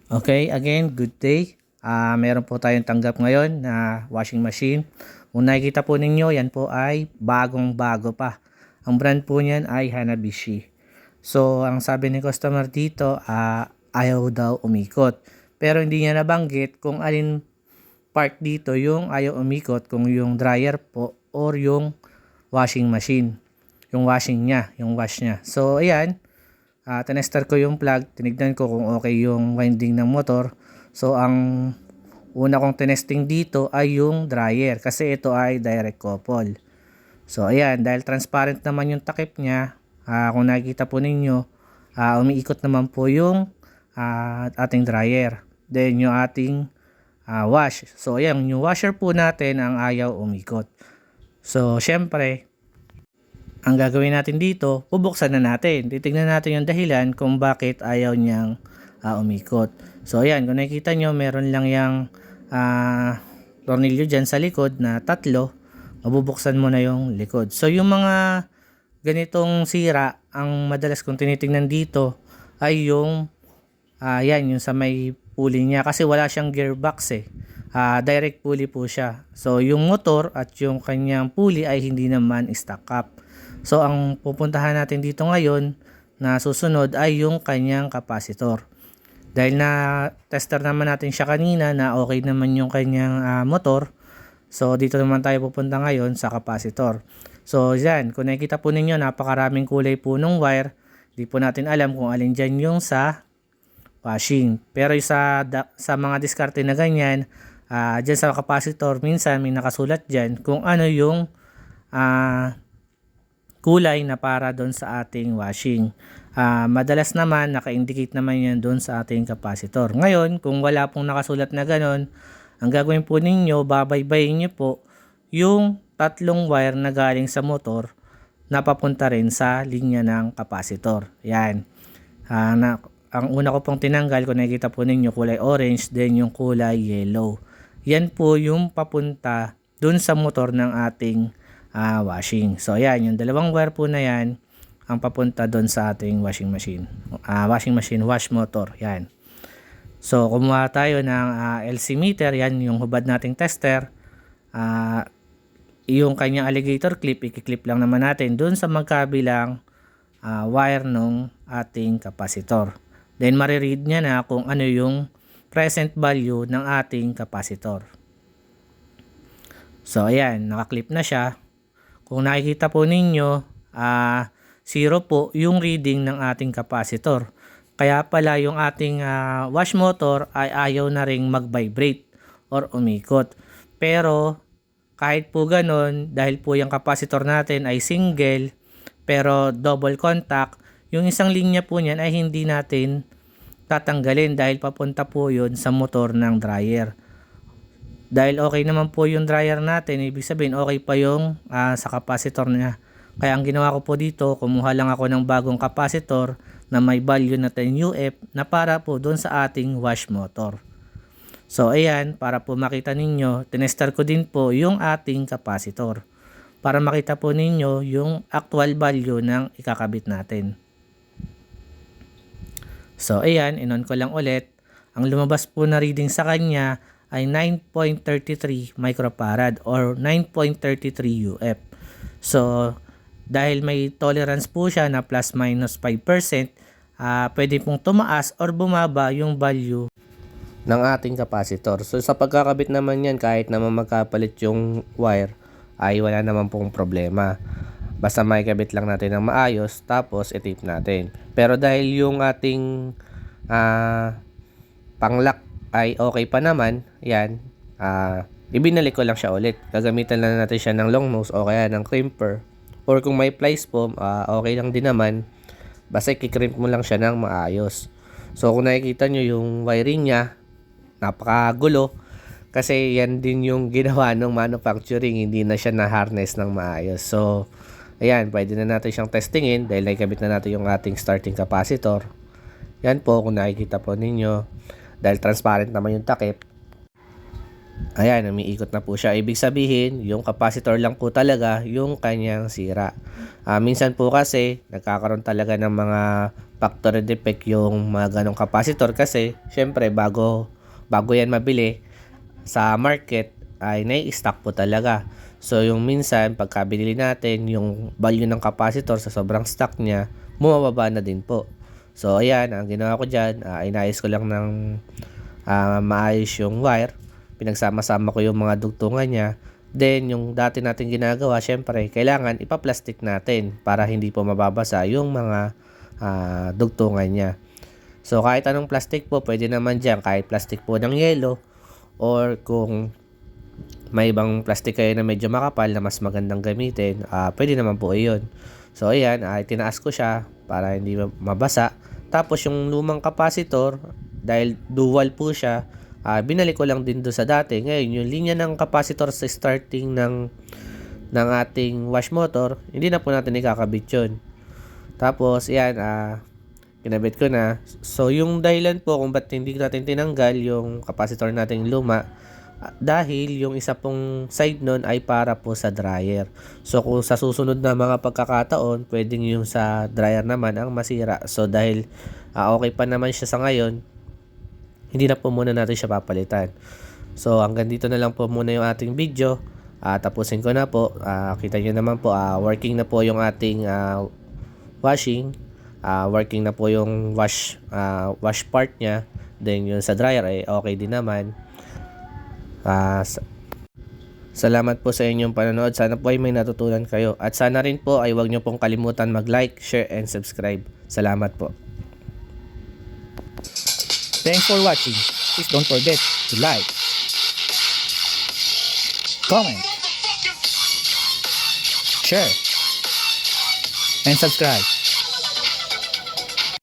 Okay, again, good day. Meron po tayong tanggap ngayon na washing machine. Kung nakikita po ninyo, yan po ay bagong-bago pa. Ang brand po niyan ay Hanabishi. So, ang sabi ni customer dito, ayaw daw umikot. Pero hindi niya nabanggit kung alin part dito yung ayaw umikot, kung yung dryer po or yung washing machine. Yung washing niya, yung wash niya. So, ayan. Tinester ko yung plug, tinignan ko kung okay yung winding ng motor. So ang una kong tinesting dito ay yung dryer kasi ito ay direct couple. So ayan, dahil transparent naman yung takip niya, kung nakikita po ninyo, umiikot naman po yung ating dryer. Then yung ating wash. So ayan, yung washer po natin ang ayaw umikot. So syempre, ang gagawin natin dito, bubuksan na natin. Titignan natin yung dahilan kung bakit ayaw niyang umikot. So ayan, kung nakikita nyo, meron lang yung tornilyo dyan sa likod na tatlo. Mabubuksan mo na yung likod. So yung mga ganitong sira, ang madalas kong tinitingnan dito ay yung yan, yung sa may pulley niya. Kasi wala siyang gearbox eh. Direct pulley po siya. So yung motor at yung kanyang pulley ay hindi naman stack up. So ang pupuntahan natin dito ngayon na susunod ay yung kanyang capacitor. Dahil na tester naman natin siya kanina na okay naman yung kanyang motor. So dito naman tayo pupunta ngayon sa capacitor. So yan, kung nakikita po ninyo, napakaraming kulay po ng wire. Di po natin alam kung alin dyan yung sa washing. Pero sa mga diskarte na ganyan, dyan sa capacitor, minsan may nakasulat dyan kung ano yung kulay na para doon sa ating washing. Madalas naman naka-indicate naman yan doon sa ating capacitor. Ngayon, kung wala pong nakasulat na ganon, ang gagawin po ninyo, babaybayin nyo po yung tatlong wire na galing sa motor na papunta rin sa linya ng capacitor. Yan. Ang una ko pong tinanggal, kung nakikita po ninyo, kulay orange, then yung kulay yellow. Yan po yung papunta doon sa motor ng ating washing. So ayan, yung dalawang wire po na yan ang papunta doon sa ating washing machine. Wash motor. Yan. So kumuha tayo ng LC meter. Yan yung hubad nating tester. Yung kanyang alligator clip, i-clip lang naman natin doon sa magkabilang wire nung ating capacitor. Then mariread niya na kung ano yung present value ng ating capacitor. So ayan, nakaklip na siya. Kung nakikita po ninyo, 0 po yung reading ng ating capacitor. Kaya pala yung ating wash motor ay ayaw na ring mag-vibrate or umikot. Pero kahit po ganun, dahil po yung capacitor natin ay single pero double contact, yung isang linya po niyan ay hindi natin tatanggalin dahil papunta po yun sa motor ng dryer. Dahil okay naman po yung dryer natin, ibig sabihin okay pa yung sa capacitor niya. Kaya ang ginawa ko po dito, kumuha lang ako ng bagong capacitor na may value na 10 UF na para po doon sa ating wash motor. So ayan, para po makita ninyo, tinester ko din po yung ating capacitor para makita po ninyo yung actual value ng ikakabit natin. So ayan, inon ko lang ulit. Ang lumabas po na reading sa kanya ay 9.33 microfarad or 9.33 UF. So, dahil may tolerance po siya na plus minus 5%, pwede pong tumaas or bumaba yung value ng ating capacitor. So, sa pagkakabit naman yan, kahit naman magkapalit yung wire, ay wala naman pong problema. Basta maikabit lang natin ng maayos, tapos i-tape natin. Pero dahil yung ating panglock ay okay pa naman, yan, ibinalik ko lang siya ulit. Gagamitan lang natin siya ng long nose o kaya ng crimper. Or kung may plies po, okay lang din naman. Basta i-crimp mo lang siya ng maayos. So kung nakikita nyo yung wiring niya, napakagulo. Kasi yan din yung ginawa ng manufacturing, hindi na siya na-harness ng maayos. So, ayan, pwede na natin siyang testingin dahil nakikabit na natin yung ating starting capacitor. Yan po, kung nakikita po ninyo, dahil transparent naman yung takip. Ayan, umiikot na po siya. Ibig sabihin, yung capacitor lang po talaga yung kanyang sira. Minsan po kasi, nagkakaroon talaga ng mga factory defect yung mga ganong capacitor kasi, syempre, bago yan mabili sa market, ay nai-stock po talaga. So, yung minsan, pagka binili natin, yung value ng capacitor sa sobrang stock niya, bumababa na din po. So, ayan, ang ginawa ko dyan, inayos ko lang ng maayos yung wire. Pinagsama-sama ko yung mga dugtungan niya. Then, yung dati natin ginagawa, syempre, kailangan ipa-plastic natin para hindi po mababasa yung mga dugtungan niya. So, kahit anong plastic po, pwede naman dyan. Kahit plastic po ng yelo or kung may ibang plastic kayo na medyo makapal na mas magandang gamitin, pwede naman po iyon. So, ayan, tinaas ko siya para hindi mabasa. Tapos, yung lumang capacitor, dahil dual po siya, binalik ko lang din doon sa dati. Ngayon, yung linya ng capacitor sa starting ng ating wash motor, hindi na po natin ikakabit yun. Tapos, yan, kinabit ko na. So, yung dahilan po kung ba't hindi natin tinanggal yung capacitor nating luma, dahil yung isa pong side nun ay para po sa dryer. So, kung sa susunod na mga pagkakataon, pwedeng yung sa dryer naman ang masira. So, dahil okay pa naman siya sa ngayon, hindi na po muna natin siya papalitan. So, hanggang dito na lang po muna yung ating video. Tapusin ko na po. Kita nyo naman po, working na po yung ating washing. Working na po yung wash part niya. Then, yung sa dryer ay okay din naman. Salamat po sa inyong panonood. Sana po ay may natutunan kayo. At sana rin po ay huwag nyo pong kalimutan mag-like, share, and subscribe. Salamat po. Thanks for watching. Please don't forget to like, comment, share, and subscribe.